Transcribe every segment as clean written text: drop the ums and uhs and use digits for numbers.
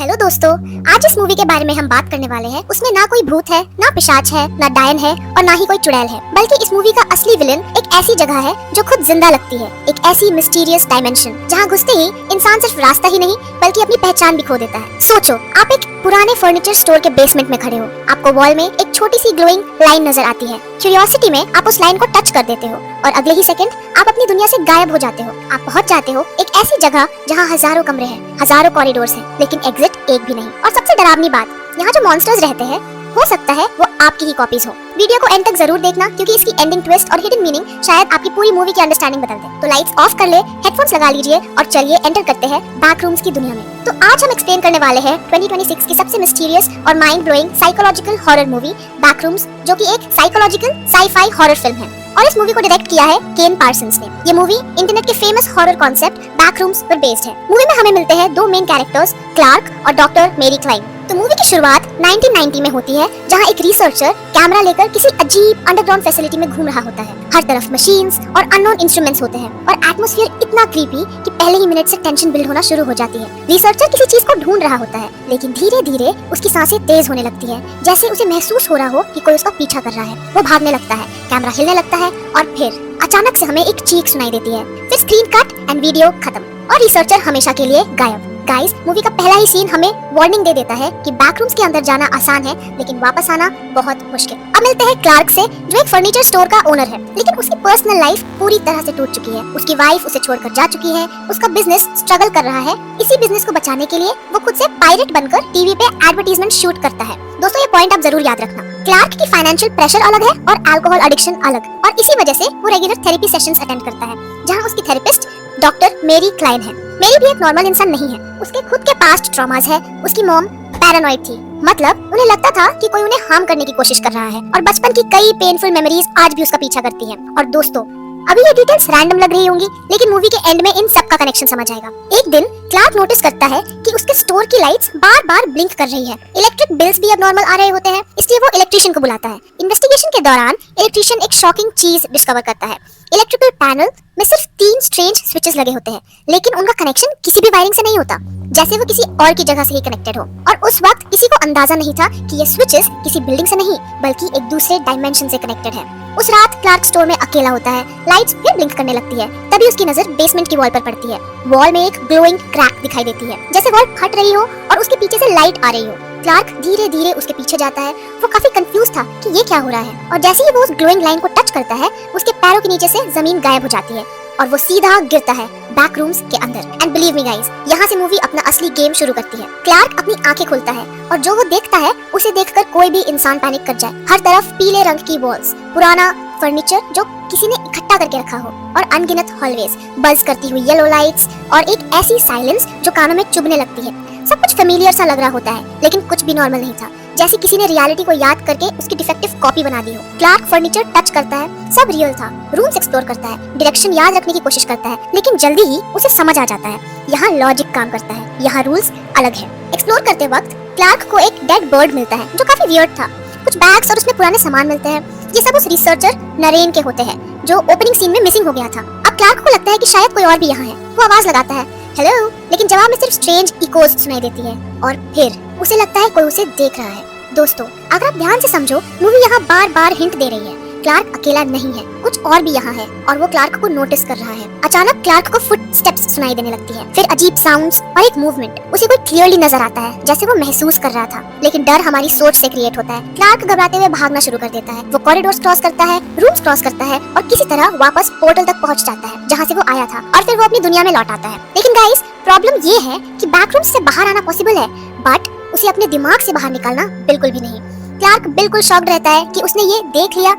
Hello दोस्तों, आज इस मूवी के बारे में हम बात करने वाले हैं। उसमें ना कोई भूत है, ना पिशाच है, ना डायन है और ना ही कोई चुड़ैल है, बल्कि इस मूवी का असली विलेन एक ऐसी जगह है जो खुद जिंदा लगती है। एक ऐसी मिस्टीरियस डायमेंशन जहाँ घुसते ही इंसान सिर्फ रास्ता ही नहीं बल्कि अपनी पहचान भी खो देता है। सोचो, आप एक पुराने फर्नीचर स्टोर के बेसमेंट में खड़े हो। आपको वॉल में एक छोटी सी ग्लोइंग लाइन नजर आती है। क्यूरियोसिटी में आप उस लाइन को टच कर देते हो और अगले ही सेकंड आप अपनी दुनिया से गायब हो जाते हो। आप पहुंच जाते हो एक ऐसी जगह जहां हजारों कमरे हैं, हजारों कॉरिडोर्स हैं, लेकिन एग्जिट एक भी नहीं। और सबसे डरावनी बात, यहाँ जो मॉन्स्टर्स रहते हैं हो सकता है वो आपकी ही कॉपीज हो। वीडियो को एंड तक जरूर देखना, क्योंकि इसकी एंडिंग ट्विस्ट और हिडन मीनिंग शायद आपकी पूरी मूवी की अंडरस्टैंडिंग बदल दे। तो लाइट्स ऑफ कर ले, हेडफोन्स लगा लीजिए और चलिए एंटर करते हैं बैक रूम्स की दुनिया में। तो आज हम एक्सप्लेन करने वाले हैं 2026 की सबसे मिस्टीरियस और mind blowing psychological horror movie back rooms, जो कि एक साइकोलॉजिकल साई-फाई हॉरर फिल्म है। और इस मूवी को डायरेक्ट किया है केन पार्सन्स ने। ये मूवी इंटरनेट के famous horror concept back rooms पर बेस्ड है। मूवी में हमें मिलते हैं दो मेन कैरेक्टर्स, क्लार्क और डॉक्टर मेरी क्लाइन। तो मूवी की शुरुआत 1990 में होती है, जहां एक रिसर्चर कैमरा लेकर किसी अजीब अंडरग्राउंड फैसिलिटी में घूम रहा होता है। हर तरफ मशीन्स और अननोन इंस्ट्रूमेंट्स होते हैं और एटमॉस्फेयर इतना क्रीपी कि पहले ही मिनट से टेंशन बिल्ड होना शुरू हो जाती है। रिसर्चर किसी चीज को ढूंढ रहा होता है, लेकिन धीरे धीरे उसकी सांसें तेज होने लगती है, जैसे उसे महसूस हो रहा हो कि कोई उसका पीछा कर रहा है। वो भागने लगता है, कैमरा हिलने लगता है और फिर अचानक से हमें एक चीख सुनाई देती है। फिर स्क्रीन कट एंड वीडियो खत्म और रिसर्चर हमेशा के लिए गायब। गाइस, मूवी का पहला ही सीन हमें वार्निंग दे देता है कि बैकरूम्स के अंदर जाना आसान है, लेकिन वापस आना बहुत मुश्किल। अब मिलते हैं क्लार्क से, जो एक फर्नीचर स्टोर का ओनर है, लेकिन उसकी पर्सनल लाइफ पूरी तरह से टूट चुकी है। उसकी वाइफ उसे छोड़कर जा चुकी है, उसका बिजनेस स्ट्रगल कर रहा है। इसी बिजनेस को बचाने के लिए वो खुद से पायरेट बनकर टीवी पे एडवर्टाइजमेंट शूट करता है। दोस्तों, ये पॉइंट आप जरूर याद रखना। क्लार्क की फाइनेंशियल प्रेशर अलग है और अल्कोहल एडिक्शन अलग, और इसी वजह से वो रेगुलर थेरेपी सेशंस अटेंड करता है, जहां उसकी थेरेपिस्ट डॉक्टर मेरी क्लाइन है। मेरी भी एक नॉर्मल इंसान नहीं है। उसके खुद के पास्ट ट्रॉमास है। उसकी मॉम पैरानॉइड थी, मतलब उन्हें लगता था कि कोई उन्हें हार्म करने की कोशिश कर रहा है, और बचपन की कई पेनफुल मेमोरीज आज भी उसका पीछा करती हैं। और दोस्तों, अभी ये डिटेल्स रैंडम लग रही होंगी, लेकिन मूवी के एंड में इन सब का कनेक्शन समझ आएगा। एक दिन क्लार्क नोटिस करता है कि उसके स्टोर की लाइट्स बार-बार ब्लिंक कर रही है। इलेक्ट्रिक बिल्स भी अब नॉर्मल आ रहे होते हैं, इसलिए वो इलेक्ट्रिशियन को बुलाता है। इन्वेस्टिगेशन के दौरान इलेक्ट्रिशियन एक शॉकिंग चीज डिस्कवर करता है। इलेक्ट्रिकल पैनल में सिर्फ 3 स्ट्रेंज स्विचेस लगे होते हैं, लेकिन उनका कनेक्शन किसी भी वायरिंग से नहीं होता, जैसे वो किसी और की जगह से ही कनेक्टेड हो। और उस वक्त किसी को अंदाजा नहीं था कि ये स्विचेस किसी बिल्डिंग से नहीं बल्कि एक दूसरे डायमेंशन से कनेक्टेड है। उस रात क्लार्क स्टोर में अकेला होता है। लाइट्स फिर ब्लिंक करने लगती है। तभी उसकी नजर बेसमेंट की वॉल पर पड़ती है। वॉल में एक ग्लोइंग क्रैक दिखाई देती है, जैसे वॉल फट रही हो और उसके पीछे से लाइट आ रही हो। क्लार्क धीरे धीरे उसके पीछे जाता है। वो काफी कंफ्यूज था कि ये क्या हो रहा है, और जैसे ही वो उस ग्लोइंग लाइन को टच करता है, उसके पैरों के नीचे से जमीन गायब हो जाती है और वो सीधा गिरता है बैक रूम्स के अंदर। एंड बिलीव मी गाइस, यहाँ से मूवी अपना असली गेम शुरू करती है। क्लार्क अपनी आंखें खोलता है और जो वो देखता है उसे देखकर कोई भी इंसान पैनिक कर जाए। हर तरफ पीले रंग की वॉल्स, पुराना फर्नीचर जो किसी ने इकट्ठा करके रखा हो, और अनगिनत हॉलवेज, बज करती हुई येलो लाइट्स, और एक ऐसी साइलेंस जो कानों में चुभने लगती है। सब कुछ फेमिलियर सा लग रहा होता है, लेकिन कुछ भी नॉर्मल नहीं था, जैसे किसी ने रियलिटी को याद करके उसकी डिफेक्टिव कॉपी बना दी हो। क्लार्क फर्नीचर टच करता है, सब रियल था। रूम्स एक्सप्लोर करता है, डायरेक्शन याद रखने की कोशिश करता है, लेकिन जल्दी ही उसे समझ आ जाता है यहाँ लॉजिक काम करता है, यहाँ रूल्स अलग है। एक्सप्लोर करते वक्त क्लार्क को एक डेड बर्ड मिलता है जो काफी वियर्ड था। कुछ बैग्स और उसमें पुराने सामान मिलते हैं। ये सब उस रिसर्चर नरेन के होते हैं जो ओपनिंग सीन में मिसिंग हो गया था। अब क्लार्क को लगता है कि शायद कोई और भी यहाँ है। वो आवाज लगाता है, हेलो, लेकिन जवाब में सिर्फ स्ट्रेंज इकोज सुनाई देती है, और फिर उसे लगता है कोई उसे देख रहा है। दोस्तों, अगर आप ध्यान से समझो, मूवी यहाँ बार-बार हिंट दे रही है क्लार्क अकेला नहीं है, कुछ और भी यहाँ है, और वो क्लार्क को नोटिस कर रहा है। अचानक क्लार्क को फुटस्टेप्स सुनाई देने लगती है, फिर अजीब साउंड्स और एक मूवमेंट। उसे कोई क्लियरली नजर आता है, जैसे वो महसूस कर रहा था, लेकिन डर हमारी सोच से क्रिएट होता है। क्लार्क घबराते हुए भागना शुरू कर देता है। वो कॉरिडोर्स क्रॉस करता है, रूम्स क्रॉस करता है, और किसी तरह वापस पोर्टल तक पहुंच जाता है जहाँ से वो आया था, और फिर वो अपनी दुनिया में लौट आता है। लेकिन गाइस, प्रॉब्लम ये है कि बैकरूम से बाहर आना पॉसिबल है, बट उसे अपने दिमाग से बाहर निकालना बिल्कुल भी नहीं। क्लार्क बिल्कुल शॉक्ड रहता है कि उसने ये देख लिया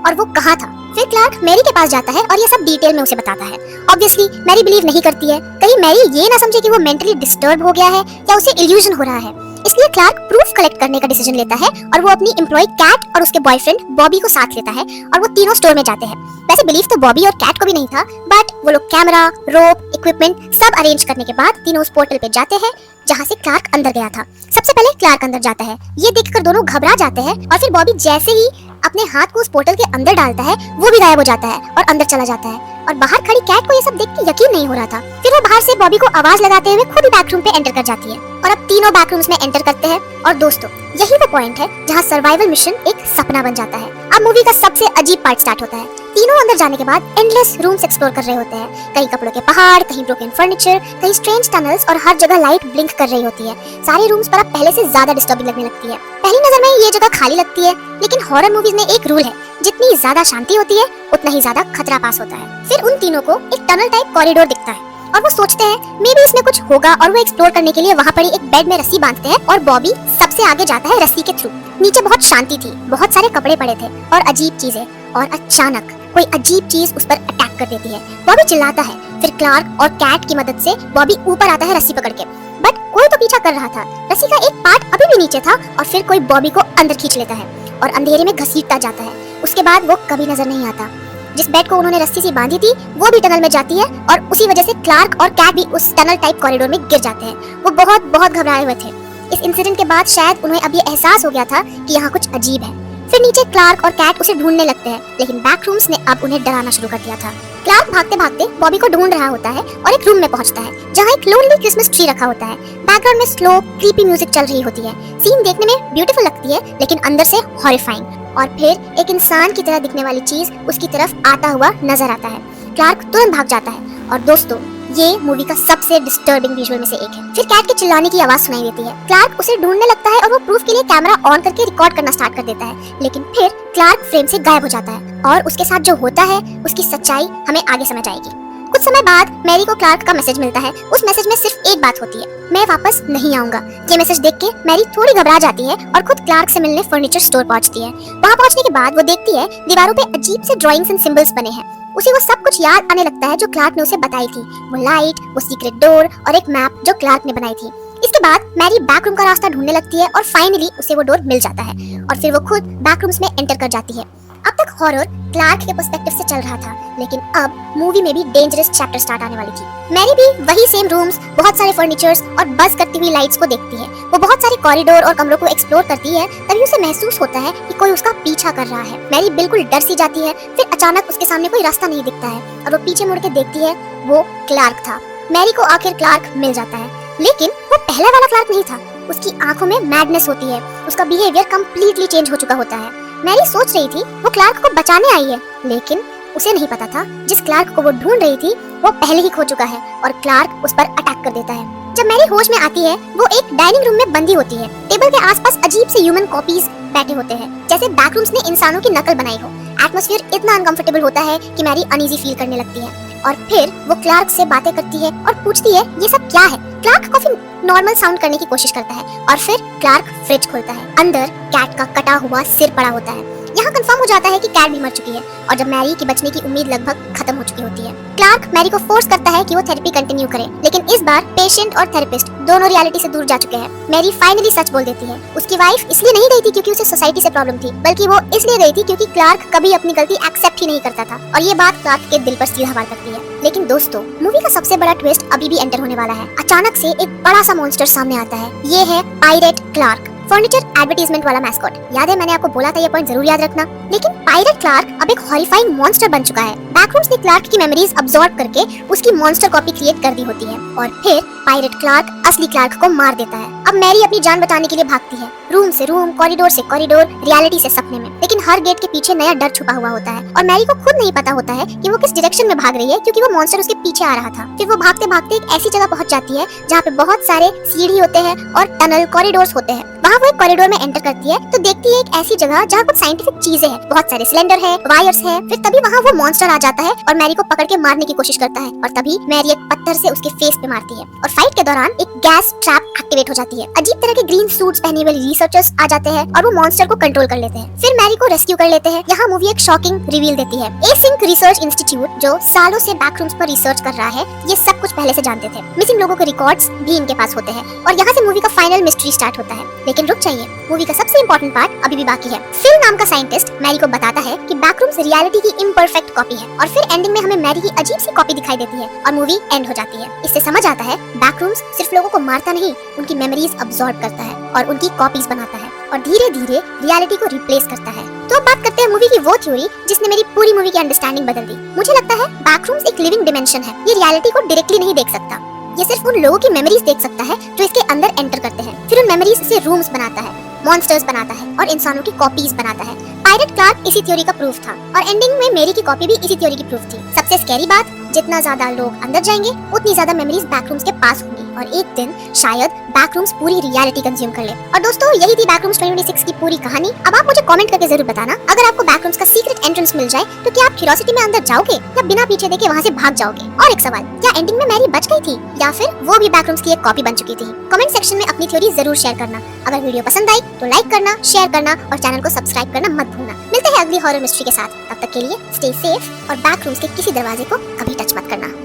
और वो कहाँ था। फिर क्लार्क मैरी के पास जाता है और ये सब डिटेल में उसे बताता है। ऑब्वियसली मैरी बिलीव नहीं करती है। कहीं मैरी ये ना समझे कि वो मेंटली डिस्टर्ब हो गया है या उसे इल्यूजन हो रहा है। इसलिए क्लार्क प्रूफ कलेक्ट करने का डिसीजन लेता है और वो अपनी एम्प्लॉय कैट और उसके बॉयफ्रेंड बॉबी को साथ लेता है और वो तीनों स्टोर में जाते हैं। वैसे बिलीव तो बॉबी और कैट को भी नहीं था, बट वो लोग कैमरा, रोप, इक्विपमेंट सब अरेंज करने के बाद तीनों उस पोर्टल पे जाते हैं जहाँ से क्लार्क अंदर गया था। सबसे पहले क्लार्क अंदर जाता है। ये देखकर दोनों घबरा जाते हैं और फिर बॉबी जैसे ही अपने हाथ को उस पोर्टल के अंदर डालता है वो भी गायब हो जाता है और अंदर चला जाता है। और बाहर खड़ी कैट को ये सब देख के यकीन नहीं हो रहा था। फिर वो बाहर से बॉबी को आवाज लगाते हुए खुद ही बैकरूम पे एंटर कर जाती है और अब तीनों बैकरूम्स में एंटर करते हैं। और दोस्तों, यही वो पॉइंट है जहाँ सर्वाइवल मिशन एक सपना बन जाता है। अब मूवी का सबसे अजीब पार्ट स्टार्ट होता है। तीनों अंदर जाने के बाद एंडलेस रूम्स एक्सप्लोर कर रहे होते हैं। कहीं कपड़ों के पहाड़, कहीं ब्रोकन फर्नीचर, कहीं स्ट्रेंज टनल्स और हर जगह लाइट ब्लिंक कर रही होती है। सारे रूम्स पर अब पहले से ज्यादा डिस्टर्बिंग लगने लगती है। पहली नजर में ये जगह खाली लगती है, लेकिन हॉरर मूवीज में एक रूल है, जितनी ज्यादा शांति होती है उतना ही ज्यादा खतरा पास होता है। फिर उन तीनों को एक टनल टाइप कॉरिडोर दिखता है और वो सोचते हैं मे बी इसमें कुछ होगा और वो एक्सप्लोर करने के लिए वहाँ पर एक बेड में रस्सी बांधते हैं और बॉबी सबसे आगे जाता है रस्सी के थ्रू। नीचे बहुत शांति थी, बहुत सारे कपड़े पड़े थे और अजीब चीजें, और अचानक कोई अजीब चीज उस पर अटैक कर देती है। बॉबी चिल्लाता है। फिर क्लार्क और कैट की मदद से बॉबी ऊपर आता है रस्सी पकड़ के, बट कोई तो पीछा कर रहा था। रस्सी का एक पार्ट अभी भी नीचे था और फिर कोई बॉबी को अंदर खींच लेता है और अंधेरे में घसीटता जाता है। उसके बाद वो कभी नजर नहीं आता। जिस बेड को उन्होंने रस्सी से बांधी थी वो भी टनल में जाती है और उसी वजह से क्लार्क और कैट भी उस टनल टाइप कॉरिडोर में गिर जाते हैं। वो बहुत घबराए हुए थे। इस इंसिडेंट के बाद शायद उन्हें अब ये एहसास हो गया था कि यहाँ कुछ अजीब है। फिर नीचे क्लार्क और कैट उसे ढूंढने लगते हैं, लेकिन बैकरूम्स ने अब उन्हें डराना शुरू कर दिया था। क्लार्क भागते भागते बॉबी को ढूंढ रहा होता है और एक रूम में पहुंचता है जहाँ एक लोनली क्रिसमस ट्री रखा होता है। बैकग्राउंड में स्लो क्रीपी म्यूजिक चल रही होती है। सीन देखने में ब्यूटीफुल लगती है, लेकिन अंदर से हॉरिफाइंग। और फिर एक इंसान की तरह दिखने वाली चीज उसकी तरफ आता हुआ नजर आता है। क्लार्क तुरंत भाग जाता है और दोस्तों, ये मूवी का सबसे डिस्टर्बिंग विजुअल में से एक है। फिर कैट के चिल्लाने की आवाज सुनाई देती है। क्लार्क उसे ढूंढने लगता है और वो प्रूफ के लिए कैमरा ऑन करके रिकॉर्ड करना स्टार्ट कर देता है, लेकिन फिर क्लार्क फ्रेम से गायब हो जाता है और उसके साथ जो होता है उसकी सच्चाई हमें आगे समझ आएगी। कुछ समय बाद मैरी को क्लार्क का मैसेज मिलता है। उस मैसेज में सिर्फ एक बात होती है, मैं वापस नहीं आऊंगा। ये मैसेज देख के मैरी थोड़ी घबरा जाती है और खुद क्लार्क से मिलने फर्नीचर स्टोर पहुंचती है। वहाँ पहुंचने के बाद वो देखती है दीवारों पे अजीब से ड्राइंग्स एंड सिंबल्स बने हैं। उसे वो सब कुछ याद आने लगता है जो क्लार्क ने उसे बताई थी, वो लाइट, वो सीक्रेट डोर और एक मैप जो क्लार्क ने बनाई थी। इसके बाद मैरी बैकरूम का रास्ता ढूंढने लगती है और फाइनली उसे वो डोर मिल जाता है और फिर वो खुद बैकरूम्स में एंटर कर जाती है। अब तक हॉरर क्लार्क के पर्सपेक्टिव से चल रहा था, लेकिन अब मूवी में भी डेंजरस चैप्टर स्टार्ट आने वाली थी। मैरी भी वही सेम रूम्स, बहुत सारे फर्नीचर्स और बज करती हुई लाइट्स को देखती है। वो बहुत सारे कॉरिडोर और कमरों को एक्सप्लोर करती है, तभी उसे महसूस होता है कि कोई उसका पीछा कर रहा है। मैरी बिल्कुल डर सी जाती है। फिर अचानक उसके सामने कोई रास्ता नहीं दिखता है और वो पीछे मुड़ के देखती है, वो क्लार्क था। मैरी को आखिर क्लार्क मिल जाता है, लेकिन वो पहले वाला क्लार्क नहीं था। उसकी आंखों में मैडनेस होती है, उसका बिहेवियर कंप्लीटली चेंज हो चुका होता है। मैरी सोच रही थी वो क्लार्क को बचाने आई है, लेकिन उसे नहीं पता था जिस क्लार्क को वो ढूंढ रही थी वो पहले ही खो चुका है और क्लार्क उस पर अटैक कर देता है। जब मैरी होश में आती है वो एक डाइनिंग रूम में बंदी होती है। टेबल के आसपास अजीब से ह्यूमन कॉपीज बैठे होते हैं, जैसे बैकरूम्स ने इंसानों की नकल बनाई हो। एटमॉस्फेयर इतना अनकंफर्टेबल होता है कि मैरी अनईजी फील करने लगती है और फिर वो क्लार्क से बातें करती है और पूछती है ये सब क्या है। क्लार्क काफी नॉर्मल साउंड करने की कोशिश करता है और फिर क्लार्क फ्रिज खोलता है। अंदर कैट का कटा हुआ सिर पड़ा होता है। यहाँ कंफर्म हो जाता है कि कैट भी मर चुकी है और जब मैरी की बचने की उम्मीद लगभग खत्म हो चुकी होती है, क्लार्क मैरी को फोर्स करता है कि वो थेरेपी कंटिन्यू करे, लेकिन इस बार पेशेंट और थेरेपिस्ट दोनों रियलिटी से दूर जा चुके हैं। मैरी फाइनली सच बोल देती है। उसकी वाइफ इसलिए नहीं गई थी क्योंकि उसे सोसाइटी से प्रॉब्लम थी, बल्कि वो इसलिए गई थी क्योंकि क्लार्क कभी अपनी गलती एक्सेप्ट ही नहीं करता था और ये बात क्लार्क के दिल पर सीधा वार करती है। लेकिन दोस्तों, मूवी का सबसे बड़ा ट्विस्ट अभी भी एंटर होने वाला है। अचानक से एक बड़ा सा मॉन्स्टर सामने आता है। ये है पायरेट क्लार्क, फर्नीचर एडवर्टाइजमेंट वाला मैस्कॉट। याद है मैंने आपको बोला था ये पॉइंट जरूर याद रखना। लेकिन पायरेट क्लार्क अब एक हॉरिफाइंग मॉन्स्टर बन चुका है। बैकरूम्स ने क्लार्क की मेमोरीज अब्सॉर्ब करके उसकी मॉन्स्टर कॉपी क्रिएट कर दी होती है और फिर पायरेट क्लार्क असली क्लार्क को मार देता है। अब मैरी अपनी जान बचाने के लिए भागती है, रूम से रूम, कॉरिडोर से कॉरिडोर, रियलिटी से सपने में। लेकिन हर गेट के पीछे नया डर छुपा हुआ होता है और मैरी को खुद नहीं पता होता है कि वो किस डायरेक्शन में भाग रही है, क्योंकि वो मॉन्स्टर उसके पीछे आ रहा था। फिर वो भागते भागते एक ऐसी जगह पहुंच जाती है जहाँ पे बहुत सारे सीढ़ी होते हैं और टनल कॉरिडोर्स होते हैं। वहाँ वो एक कॉरिडोर में एंटर करती है तो देखती है एक ऐसी जगह जहाँ कुछ साइंटिफिक चीजें हैं, बहुत सारे सिलेंडर है, वायर्स है। फिर तभी वहाँ वो मॉन्स्टर आ जाता है और मैरी को पकड़ के मारने की कोशिश करता है और तभी मैरी एक पत्थर से उसके फेस पे मारती है और फाइट के दौरान एक गैस ट्रैप एक्टिवेट हो जाती है। अजीब तरह के ग्रीन सूट्स पहने हुए रिसर्चर्स आ जाते हैं और वो मॉन्स्टर को कंट्रोल कर लेते हैं। फिर मैरी को रेस्क्यू कर लेते हैं। यहाँ मूवी एक शॉकिंग रिवील देती है। एसिंक रिसर्च इंस्टीट्यूट जो सालों से बैकरूम्स पर रिसर्च कर रहा है, ये सब कुछ पहले से जानते थे। मिसिंग लोगों के रिकॉर्ड्स भी इनके पास होते हैं और यहाँ से मूवी का फाइनल मिस्ट्री स्टार्ट होता है। लेकिन रुक जाइए, मूवी का सबसे इंपॉर्टेंट पार्ट अभी भी बाकी है। फिल नाम का साइंटिस्ट मैरी को बताता है कि बैकरूम्स रियलिटी की इम्परफेक्ट कॉपी है और फिर एंडिंग में हमें मैरी की अजीब सी कॉपी दिखाई देती है और मूवी एंड हो जाती है। इससे समझ आता है बैकरूम्स सिर्फ लोगों को मारता नहीं, उनकी मेमोरीज अब्सॉर्ब करता है और उनकी कॉपीज बनाता है और धीरे धीरे रियलिटी को रिप्लेस करता है। तो तो अब बात करते हैं मूवी की वो थ्योरी जिसने मेरी पूरी मूवी की अंडरस्टैंडिंग बदल दी। मुझे लगता है बैकरूम्स एक लिविंग डिमेंशन है। ये रियलिटी को डायरेक्टली नहीं देख सकता, ये सिर्फ उन लोगों की मेमोरीज देख सकता है जो इसके अंदर एंटर करते हैं। फिर उन मेमोरीज से रूम्स बनाता है, मॉन्स्टर्स बनाता है और इंसानों की कॉपीज बनाता है। पायरेट क्लार्क इसी थ्योरी का प्रूफ था और एंडिंग में मेरी की कॉपी भी इसी थ्योरी की प्रूफ थी। सबसे स्कैरी बात, जितना ज्यादा लोग अंदर जाएंगे उतनी ज्यादा मेमोरीज बैकरूम्स के पास होंगी और एक दिन शायद बैकरूम्स पूरी रियलिटी कंज्यूम कर ले। और दोस्तों यही थी बैकरूम्स 2026 की पूरी कहानी। अब आप मुझे कमेंट करके जरूर बताना, अगर आपको बैकरूम्स का सीक्रेट एंट्रेंस मिल जाए तो क्या आप क्यूरियोसिटी में अंदर जाओगे या बिना पीछे देखे वहां से भाग जाओगे? और एक सवाल, क्या एंडिंग में मैरी बच गई थी या फिर वो भी बैकरूम्स की एक कॉपी बन चुकी थी? कमेंट सेक्शन में अपनी थ्योरी जरूर शेयर करना। अगर वीडियो पसंद आई तो लाइक करना, शेयर करना और चैनल को सब्सक्राइब करना मत भूलना। मिलते हैं अगली हॉरर मिस्ट्री के साथ, तब तक के लिए स्टे सेफ और बैकरूम्स के किसी दरवाजे को कभी टच मत करना।